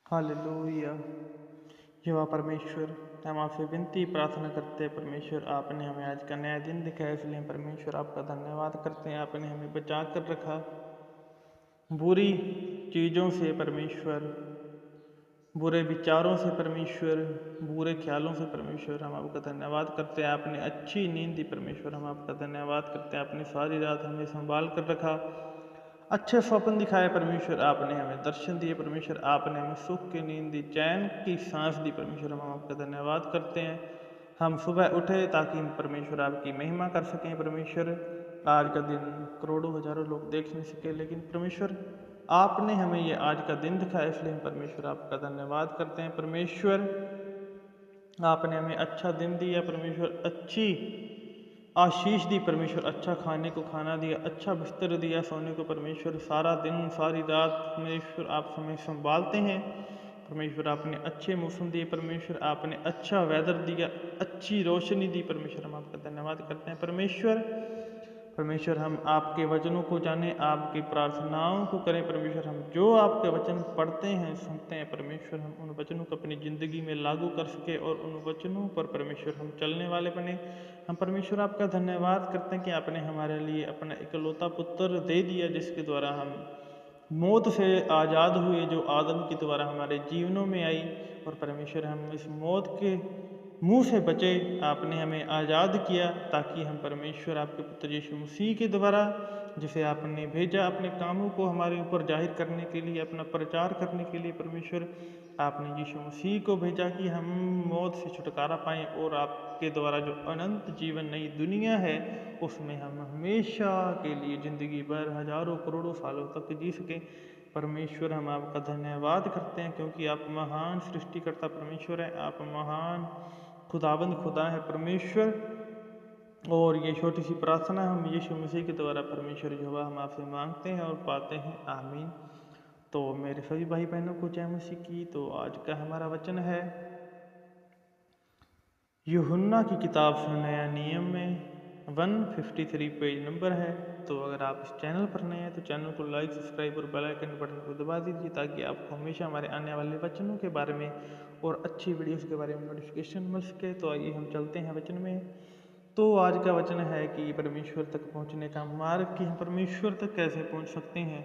Hallelujah. यहोवा परमेश्वर, हम आपसे विनती प्रार्थना करते हैं परमेश्वर, आपने हमें आज का नया दिन दिखाया, इसलिए परमेश्वर आपका धन्यवाद करते हैं। आपने हमें बचा कर रखा बुरी चीज़ों से परमेश्वर, बुरे विचारों से परमेश्वर, बुरे ख्यालों से परमेश्वर, हम आपका धन्यवाद करते हैं। आपने अच्छी नींद दी परमेश्वर, हम आपका धन्यवाद करते हैं। आपने सारी रात हमें संभाल कर रखा, अच्छे स्वप्न दिखाए परमेश्वर, आपने हमें दर्शन दिए परमेश्वर, आपने हमें सुख की नींद दी, चैन की सांस दी परमेश्वर, हम आपका धन्यवाद करते हैं। हम सुबह उठे ताकि हम परमेश्वर आपकी महिमा कर सकें परमेश्वर। आज का दिन करोड़ों हजारों लोग देख नहीं सके, लेकिन परमेश्वर आपने हमें ये आज का दिन दिखाया, इसलिए हम परमेश्वर आपका धन्यवाद करते हैं। परमेश्वर आपने हमें अच्छा दिन दिया परमेश्वर, अच्छी आशीष दी परमेश्वर, अच्छा खाने को खाना दिया, अच्छा बिस्तर दिया सोने को परमेश्वर। सारा दिन सारी रात परमेश्वर आप हमें संभालते हैं परमेश्वर। आपने अच्छे मौसम दिए परमेश्वर, आपने अच्छा वेदर दिया, अच्छी रोशनी दी परमेश्वर, हम आपका धन्यवाद करते हैं परमेश्वर। परमेश्वर हम आपके वचनों को जानें, आपकी प्रार्थनाओं को करें परमेश्वर। हम जो आपके वचन पढ़ते हैं सुनते हैं परमेश्वर, हम उन वचनों को अपनी ज़िंदगी में लागू कर सके और उन वचनों पर परमेश्वर हम चलने वाले बने। हम परमेश्वर आपका धन्यवाद करते हैं कि आपने हमारे लिए अपना इकलौता पुत्र दे दिया, जिसके द्वारा हम मौत से आज़ाद हुए, जो आदम के द्वारा हमारे जीवनों में आई। और परमेश्वर हम इस मौत के मुंह से बचे, आपने हमें आज़ाद किया ताकि हम परमेश्वर आपके पुत्र यीशु मसीह के द्वारा, जिसे आपने भेजा अपने कामों को हमारे ऊपर जाहिर करने के लिए, अपना प्रचार करने के लिए परमेश्वर, आपने यीशु मसीह को भेजा कि हम मौत से छुटकारा पाएं और आपके द्वारा जो अनंत जीवन नई दुनिया है उसमें हम हमेशा के लिए ज़िंदगी भर हजारों करोड़ों सालों तक जी सकें परमेश्वर। हम आपका धन्यवाद करते हैं क्योंकि आप महान सृष्टिकर्ता परमेश्वर हैं, आप महान खुदाबंद खुदा है परमेश्वर। और ये छोटी सी प्रार्थना हम यीशु मसीह के द्वारा परमेश्वर यहोवा हम आपसे मांगते हैं और पाते हैं, आमीन। तो मेरे सभी भाई बहनों को जय मसीह की। तो आज का हमारा वचन है यूहन्ना की किताब से नया नियम में 153 पेज नंबर है। तो अगर आप इस चैनल पर नए हैं तो चैनल को लाइक, सब्सक्राइब और बेल आइकन बटन को दबा दीजिए, ताकि आपको हमेशा हमारे आने वाले वचनों के बारे में और अच्छी वीडियोस के बारे में नोटिफिकेशन मिल सके। तो आइए हम चलते हैं वचन में। तो आज का वचन है कि परमेश्वर तक पहुंचने का मार्ग, कि हम परमेश्वर तक कैसे पहुंच सकते हैं।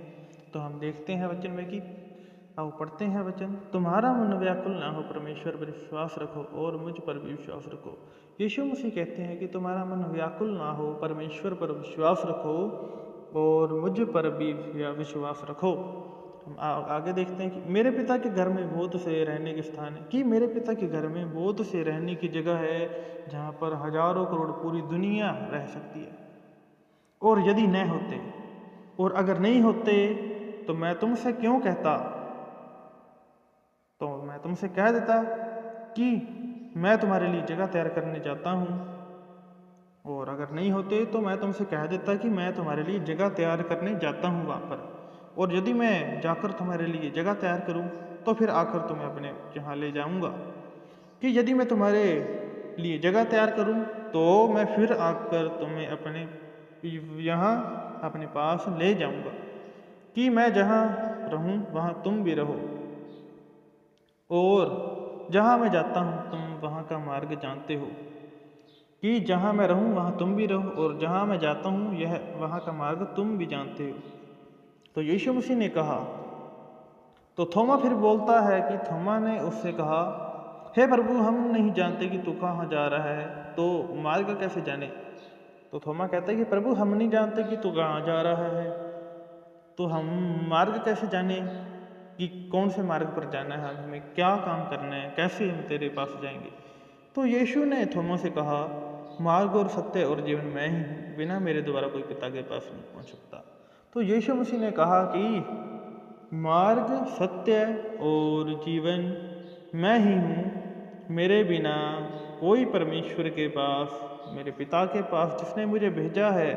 तो हम देखते हैं वचन में कि आओ पढ़ते हैं वचन। तुम्हारा मन व्याकुल ना हो, परमेश्वर पर विश्वास रखो और मुझ पर भी विश्वास रखो। यीशु मसीह कहते हैं कि तुम्हारा मन व्याकुल ना हो, परमेश्वर पर विश्वास रखो और मुझ पर भी विश्वास रखो। हम आगे देखते हैं कि मेरे पिता के घर में बहुत से रहने के स्थान है, कि मेरे पिता के घर में बहुत से रहने की जगह है जहाँ पर हजारों करोड़ पूरी दुनिया रह सकती है। और यदि न होते और अगर नहीं होते तो मैं तुमसे क्यों कहता, तो मैं तुमसे कह देता कि मैं तुम्हारे लिए जगह तैयार करने जाता हूँ। और अगर नहीं होते तो मैं तुमसे कह देता कि मैं तुम्हारे लिए जगह तैयार करने जाता हूँ वहाँ पर। और यदि मैं जाकर तुम्हारे लिए जगह तैयार करूँ तो फिर आकर तुम्हें अपने यहाँ ले जाऊँगा। कि यदि मैं तुम्हारे लिए जगह तैयार करूँ तो मैं फिर आकर तुम्हें अपने यहाँ अपने पास ले जाऊँगा, कि मैं जहाँ रहूँ वहाँ तुम भी रहो, और जहाँ मैं जाता हूँ तुम वहाँ का मार्ग जानते हो। कि जहाँ मैं रहूँ वहाँ तुम भी रहो, और जहाँ मैं जाता हूँ यह वहाँ का मार्ग तुम भी जानते हो। तो यीशु मसीह ने कहा। तो थोमा फिर बोलता है कि थोमा ने उससे कहा, हे प्रभु, हम नहीं जानते कि तू कहाँ जा रहा है, तो मार्ग कैसे जाने। तो थोमा कहता है कि प्रभु, हम नहीं जानते कि तू कहाँ जा रहा है, तो हम मार्ग कैसे जाने कि कौन से मार्ग पर जाना है, हमें क्या काम करना है, कैसे हम तेरे पास जाएंगे। तो यीशु ने थोमा से कहा, मार्ग और सत्य और जीवन मैं ही हूँ, बिना मेरे द्वारा कोई पिता के पास नहीं पहुँच सकता। तो यीशु मसीह ने कहा कि मार्ग, सत्य और जीवन मैं ही हूँ, मेरे बिना कोई परमेश्वर के पास, मेरे पिता के पास जिसने मुझे भेजा है,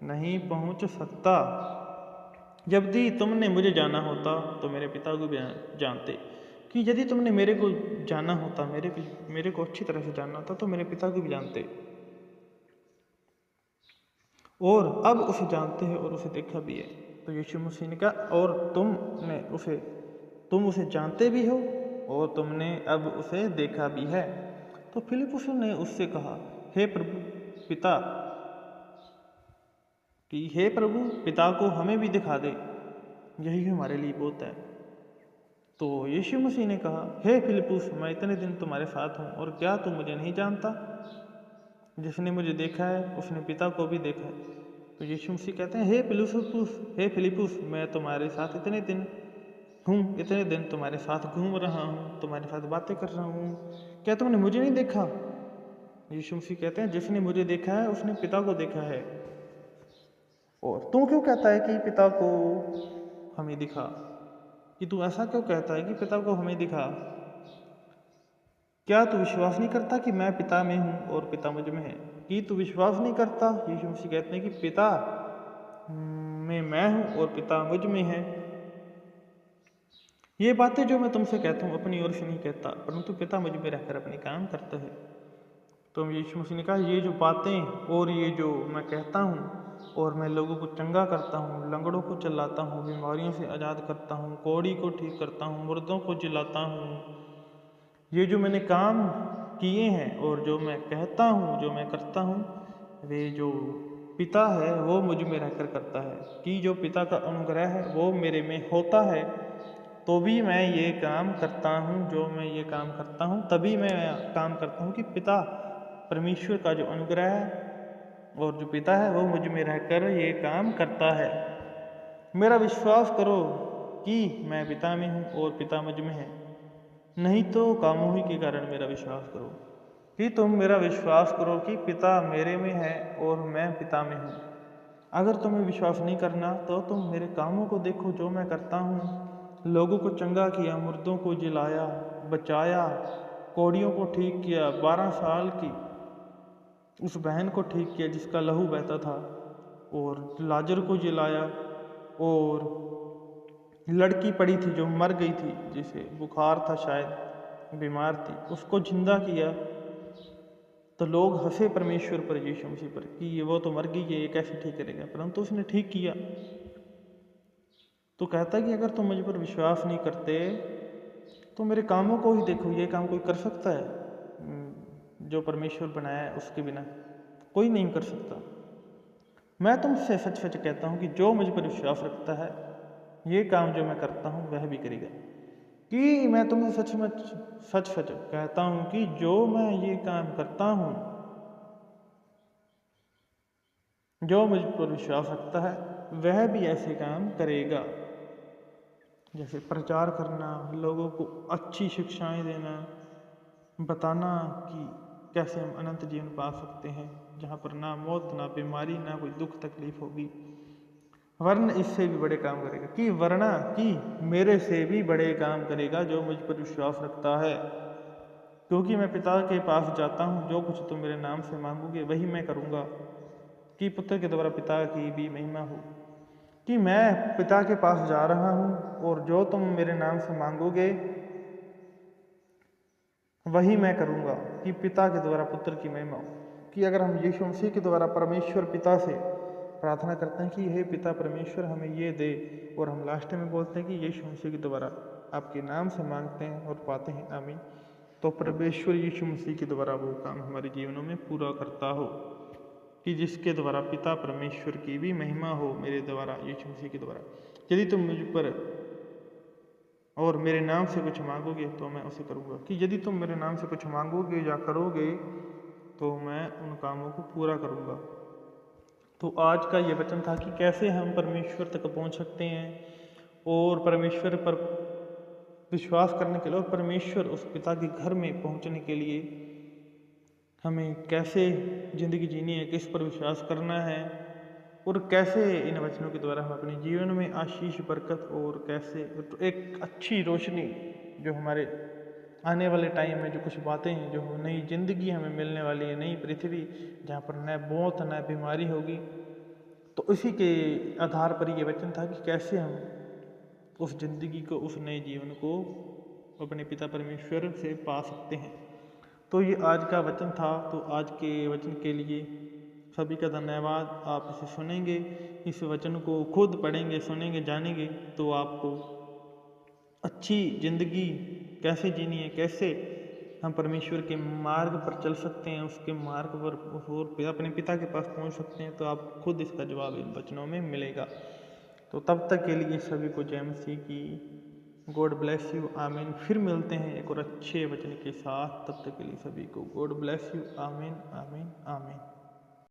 नहीं पहुँच सकता। यदि तुमने मुझे जाना होता तो मेरे पिता को भी जानते, कि यदि तुमने मेरे को जाना होता, मेरे को अच्छी तरह से जानना होता तो मेरे पिता को भी जानते, और अब उसे जानते हैं और उसे देखा भी है। तो यीशु मसीह ने कहा, और तुम उसे जानते भी हो और तुमने अब उसे देखा भी है। तो फिलिप्पुस ने उससे कहा, हे प्रभु पिता कि हे प्रभु पिता को हमें भी दिखा दे, यही हमारे लिए बहुत है। तो यीशु मसीह ने कहा, हे फिलिप्पुस, मैं इतने दिन तुम्हारे साथ हूँ और क्या तुम मुझे नहीं जानता? जिसने मुझे देखा है उसने पिता को भी देखा है। तो यीशु मसीह कहते हैं, हे फिलिप्पुस, मैं तुम्हारे साथ इतने दिन तुम्हारे साथ घूम रहा हूँ, तुम्हारे साथ बातें कर रहा हूँ, क्या तुमने मुझे नहीं देखा? यीशु मसीह कहते हैं, जिसने मुझे देखा है उसने पिता को देखा है। और तू क्यों कहता है कि पिता को हमें दिखा? कि तू ऐसा क्यों कहता है कि पिता को हमें दिखा? क्या तू विश्वास नहीं करता कि मैं पिता में हूँ और पिता मुझ में है? कि तू विश्वास नहीं करता? यीशु मसीह कहते हैं कि पिता में मैं हूँ और पिता मुझ में है। ये बातें जो मैं तुमसे कहता हूँ अपनी ओर से नहीं कहता, परंतु पिता मुझ में रहकर अपने काम करता है। तो यीशु मसीह ने कहा, ये जो बातें और ये जो मैं कहता हूँ और मैं लोगों को चंगा करता हूँ, लंगड़ों को चलाता हूँ, बीमारियों से आज़ाद करता हूँ, कोढ़ी को ठीक करता हूँ, मुर्दों को जिलाता हूँ, ये जो मैंने काम किए हैं और जो मैं कहता हूँ, जो मैं करता हूँ, वे जो पिता है वो मुझ में रहकर करता है। कि जो पिता का अनुग्रह है वो मेरे में होता है, तो भी मैं ये काम करता हूँ। जो मैं ये काम करता हूँ तभी मैं काम करता हूँ कि पिता परमेश्वर का जो अनुग्रह है और जो पिता है वो मुझ में रहकर ये काम करता है। मेरा विश्वास करो कि मैं पिता में हूँ और पिता मुझ में है, नहीं तो कामों ही के कारण मेरा विश्वास करो। कि तुम मेरा विश्वास करो कि पिता मेरे में है और मैं पिता में हूँ। अगर तुम्हें विश्वास नहीं करना तो तुम मेरे कामों को देखो जो मैं करता हूँ। लोगों को चंगा किया, मुर्दों को जिलाया, बचाया, कोढ़ियों को ठीक किया, 12 साल की उस बहन को ठीक किया जिसका लहू बहता था, और लाजर को जिलाया, और लड़की पड़ी थी जो मर गई थी, जिसे बुखार था, शायद बीमार थी, उसको जिंदा किया। तो लोग हंसे परमेश्वर पर, यीशु मसीह पर, कि ये वो तो मर गई है, ये कैसे ठीक करेगा? परंतु उसने ठीक किया। तो कहता है कि अगर तुम मुझ पर विश्वास नहीं करते तो मेरे कामों को ही देखो। ये काम कोई कर सकता है? जो परमेश्वर बनाया है उसके बिना कोई नहीं कर सकता। मैं तुमसे सच सच कहता हूँ कि जो मुझ पर विश्वास रखता है ये काम जो मैं करता हूँ वह भी करेगा। कि मैं तुम्हें सच सच कहता हूँ कि जो मैं ये काम करता हूँ, जो मुझ पर विश्वास रखता है वह भी ऐसे काम करेगा। जैसे प्रचार करना, लोगों को अच्छी शिक्षाएं देना, बताना कि कैसे हम अनंत जीवन पा सकते हैं, जहाँ पर ना मौत, ना बीमारी, ना कोई दुख तकलीफ होगी। वरन इससे भी बड़े काम करेगा, कि वरना कि मेरे से भी बड़े काम करेगा जो मुझ पर विश्वास रखता है। क्योंकि मैं पिता के पास जाता हूँ, जो कुछ तुम मेरे नाम से मांगोगे वही मैं करूँगा, कि पुत्र के द्वारा पिता की भी महिमा हो। कि मैं पिता के पास जा रहा हूँ और जो तुम मेरे नाम से मांगोगे वही मैं करूँगा, कि पिता के द्वारा पुत्र की महिमा हो। कि अगर हम यीशु मसीह के द्वारा परमेश्वर पिता से प्रार्थना करते हैं कि हे पिता परमेश्वर हमें ये दे, और हम लास्ट में बोलते हैं कि यीशु मसीह के द्वारा आपके नाम से मांगते हैं और पाते हैं, आमीन, तो परमेश्वर यीशु मसीह के द्वारा वो काम हमारे जीवनों में पूरा करता हो, कि जिसके द्वारा पिता परमेश्वर की भी महिमा हो मेरे द्वारा, यीशु मसीह के द्वारा। यदि तुम मुझ पर और मेरे नाम से कुछ मांगोगे तो मैं उसे करूँगा। कि यदि तुम मेरे नाम से कुछ मांगोगे या करोगे तो मैं उन कामों को पूरा करूँगा। तो आज का ये वचन था कि कैसे हम परमेश्वर तक पहुँच सकते हैं, और परमेश्वर पर विश्वास करने के लिए और परमेश्वर उस पिता के घर में पहुँचने के लिए हमें कैसे ज़िंदगी जीनी है, किस पर विश्वास करना है, और कैसे इन वचनों के द्वारा हम अपने जीवन में आशीष, बरकत और कैसे एक अच्छी रोशनी जो हमारे आने वाले टाइम में जो कुछ बातें हैं, जो नई ज़िंदगी हमें मिलने वाली है, नई पृथ्वी जहाँ पर न मौत न बीमारी होगी, तो इसी के आधार पर ये वचन था कि कैसे हम उस ज़िंदगी को, उस नए जीवन को अपने पिता परमेश्वर से पा सकते हैं। तो ये आज का वचन था। तो आज के वचन के लिए सभी का धन्यवाद। आप इसे सुनेंगे, इस वचन को खुद पढ़ेंगे, सुनेंगे, जानेंगे, तो आपको अच्छी ज़िंदगी कैसे जीनी है, कैसे हम परमेश्वर के मार्ग पर चल सकते हैं, उसके मार्ग पर और अपने पिता के पास पहुंच सकते हैं, तो आपको खुद इसका जवाब इन वचनों में मिलेगा। तो तब तक के लिए सभी को जय मसीह की। गॉड ब्लेस यू, आमीन। फिर मिलते हैं एक और अच्छे वचन के साथ, तब तक के लिए सभी को गॉड ब्लेस यू, आमीन आमीन आमीन।